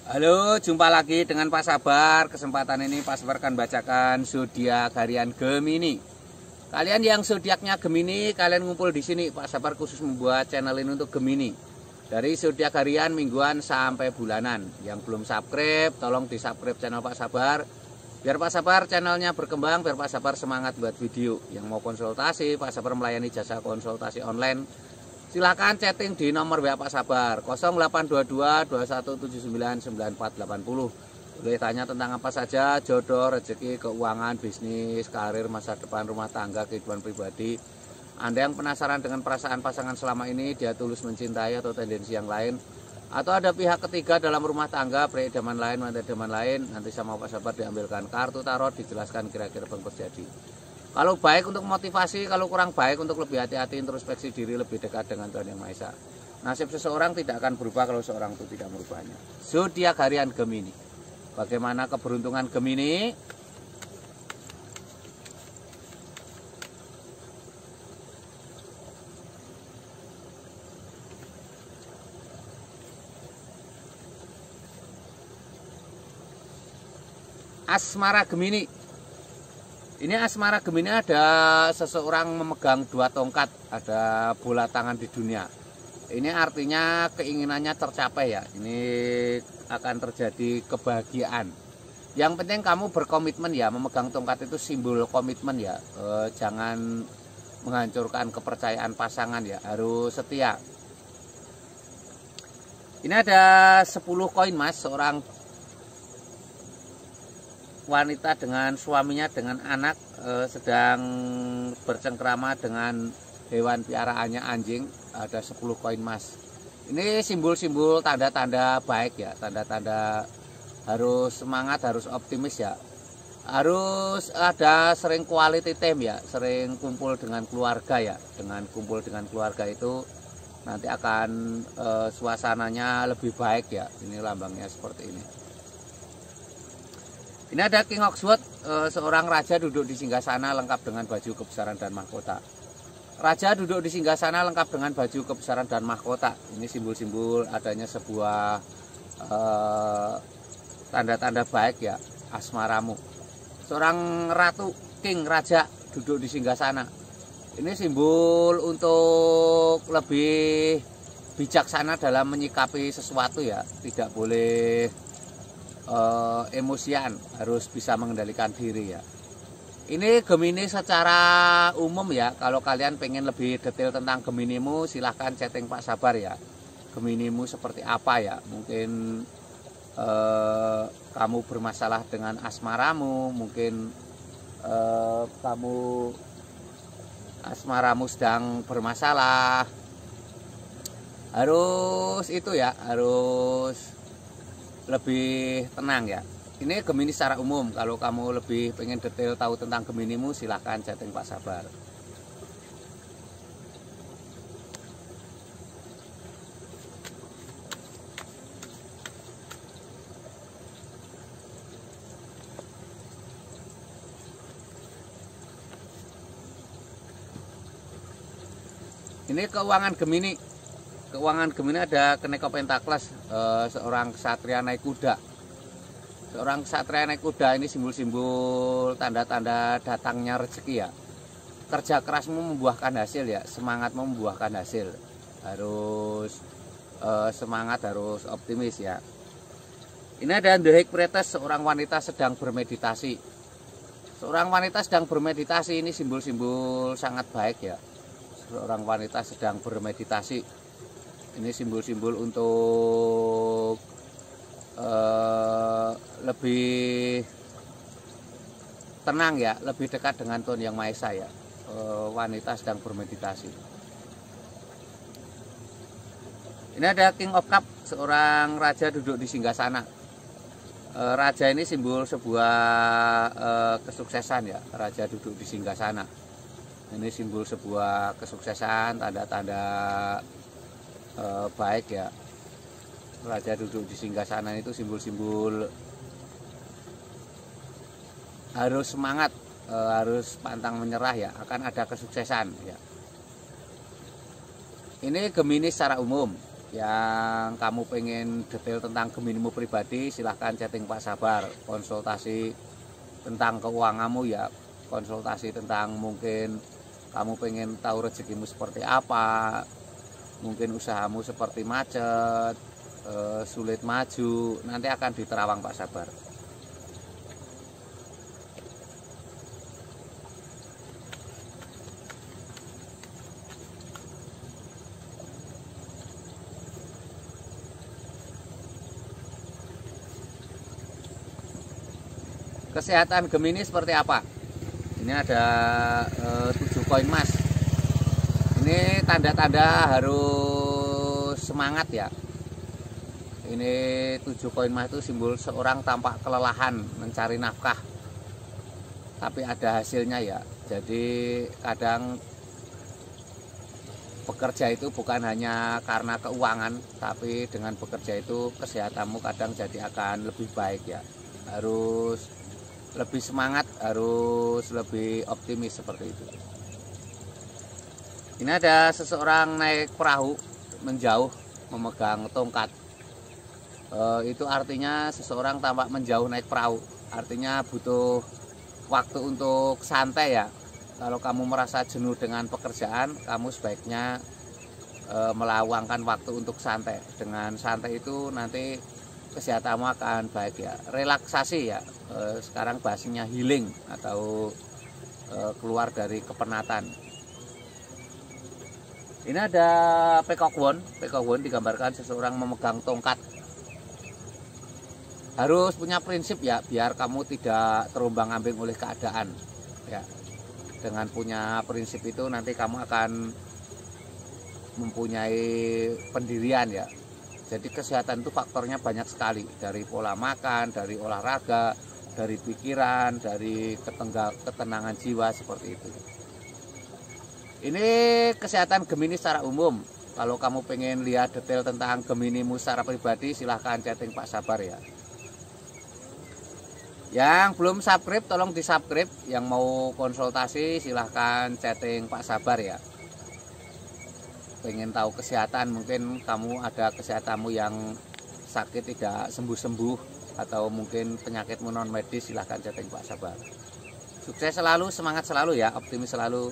Halo, jumpa lagi dengan Pak Sabar. Kesempatan ini Pak Sabar akan bacakan zodiak harian Gemini. Kalian yang zodiaknya Gemini, kalian ngumpul di sini. Pak Sabar khusus membuat channel ini untuk Gemini. Dari zodiak harian, mingguan sampai bulanan. Yang belum subscribe, tolong di-subscribe channel Pak Sabar. Biar Pak Sabar channelnya berkembang, biar Pak Sabar semangat buat video. Yang mau konsultasi, Pak Sabar melayani jasa konsultasi online. Silakan chatting di nomor WA Pak Sabar 0822 2179 9480. Boleh tanya tentang apa saja, jodoh, rezeki, keuangan, bisnis, karir, masa depan, rumah tangga, kehidupan pribadi. Anda yang penasaran dengan perasaan pasangan selama ini, dia tulus mencintai atau tendensi yang lain, atau ada pihak ketiga dalam rumah tangga, pria idaman lain, wanita idaman lain, nanti sama Pak Sabar diambilkan kartu tarot, dijelaskan kira-kira apa yang terjadi. Kalau baik untuk motivasi, kalau kurang baik untuk lebih hati-hati, introspeksi diri, lebih dekat dengan Tuhan Yang Maha Esa. Nasib seseorang tidak akan berubah kalau seorang itu tidak merubahnya. Zodiak harian Gemini. Bagaimana keberuntungan Gemini? Asmara Gemini. Ini asmara Gemini ada seseorang memegang dua tongkat, ada bola tangan di dunia. Ini artinya keinginannya tercapai ya. Ini akan terjadi kebahagiaan. Yang penting kamu berkomitmen ya, memegang tongkat itu simbol komitmen ya. Jangan menghancurkan kepercayaan pasangan ya, harus setia. Ini ada 10 koin Mas, seorang wanita dengan suaminya dengan anak sedang bercengkrama dengan hewan piaraannya anjing. Ada 10 koin Mas. Ini simbol-simbol tanda-tanda baik ya, tanda-tanda harus semangat, harus optimis ya. Harus ada sering quality time ya, sering kumpul dengan keluarga ya. Dengan kumpul dengan keluarga itu nanti akan suasananya lebih baik ya. Ini lambangnya seperti ini. Ini ada King of Swords, seorang raja duduk di singgasana lengkap dengan baju kebesaran dan mahkota. Raja duduk di singgasana lengkap dengan baju kebesaran dan mahkota. Ini simbol-simbol adanya sebuah tanda-tanda baik ya, asmaramu. Seorang ratu, king, raja duduk di singgasana. Ini simbol untuk lebih bijaksana dalam menyikapi sesuatu ya, tidak boleh emosian, harus bisa mengendalikan diri ya. Ini Gemini secara umum ya. Kalau kalian pengen lebih detail tentang Geminimu, silahkan chatting Pak Sabar ya. Geminimu seperti apa ya? Mungkin kamu bermasalah dengan asmaramu, mungkin kamu asmaramu sedang bermasalah. Harus itu ya, harus lebih tenang ya. Ini Gemini secara umum. Kalau kamu lebih pengen detail tahu tentang Geminimu, silahkan chatting Pak Sabar. Ini keuangan Gemini. Keuangan Gemini ada Keneko Pentakles, seorang ksatria naik kuda. Seorang ksatria naik kuda ini simbol-simbol tanda-tanda datangnya rezeki ya. Kerja kerasmu membuahkan hasil ya, semangatmu membuahkan hasil. Harus semangat, harus optimis ya. Ini ada The High Priestess, seorang wanita sedang bermeditasi. Seorang wanita sedang bermeditasi, ini simbol-simbol sangat baik ya. Seorang wanita sedang bermeditasi. Ini simbol-simbol untuk lebih tenang ya, lebih dekat dengan Tuhan Yang Maha Esa ya. Wanita sedang bermeditasi. Ini ada King of Cup, seorang raja duduk di singgasana. Raja ini simbol sebuah kesuksesan ya. Raja duduk di singgasana. Ini simbol sebuah kesuksesan, tanda-tanda baik ya. Raja duduk di singgasana itu simbol-simbol harus semangat, harus pantang menyerah ya, akan ada kesuksesan ya. Ini Gemini secara umum. Yang kamu pengen detail tentang Geminimu pribadi, silahkan chatting Pak Sabar. Konsultasi tentang keuanganmu ya, konsultasi tentang mungkin kamu pengen tahu rezekimu seperti apa, mungkin usahamu seperti macet, sulit maju, nanti akan diterawang Pak Sabar. Kesehatan Gemini seperti apa? Ini ada 7 koin emas. Ini tanda-tanda harus semangat ya. Ini 7 koin emas itu simbol seorang tampak kelelahan mencari nafkah, tapi ada hasilnya ya. Jadi kadang bekerja itu bukan hanya karena keuangan, tapi dengan bekerja itu kesehatanmu kadang jadi akan lebih baik ya. Harus lebih semangat, harus lebih optimis seperti itu. Ini ada seseorang naik perahu menjauh memegang tongkat. Itu artinya seseorang tampak menjauh naik perahu, artinya butuh waktu untuk santai ya. Kalau kamu merasa jenuh dengan pekerjaan, kamu sebaiknya meluangkan waktu untuk santai. Dengan santai itu nanti kesehatanmu akan baik ya. Relaksasi ya, sekarang bahasanya healing atau keluar dari kepenatan. Ini ada Peacock Wand. Peacock Wand digambarkan seseorang memegang tongkat. Harus punya prinsip ya, biar kamu tidak terombang-ambing oleh keadaan ya. Dengan punya prinsip itu nanti kamu akan mempunyai pendirian ya. Jadi kesehatan itu faktornya banyak sekali, dari pola makan, dari olahraga, dari pikiran, dari ketenangan jiwa seperti itu. Ini kesehatan Gemini secara umum. Kalau kamu pengen lihat detail tentang Geminimu secara pribadi, silahkan chatting Pak Sabar ya. Yang belum subscribe tolong di subscribe. Yang mau konsultasi silahkan chatting Pak Sabar ya. Pengen tahu kesehatan, mungkin kamu ada kesehatanmu yang sakit tidak sembuh-sembuh, atau mungkin penyakitmu non medis, silahkan chatting Pak Sabar. Sukses selalu, semangat selalu ya, optimis selalu.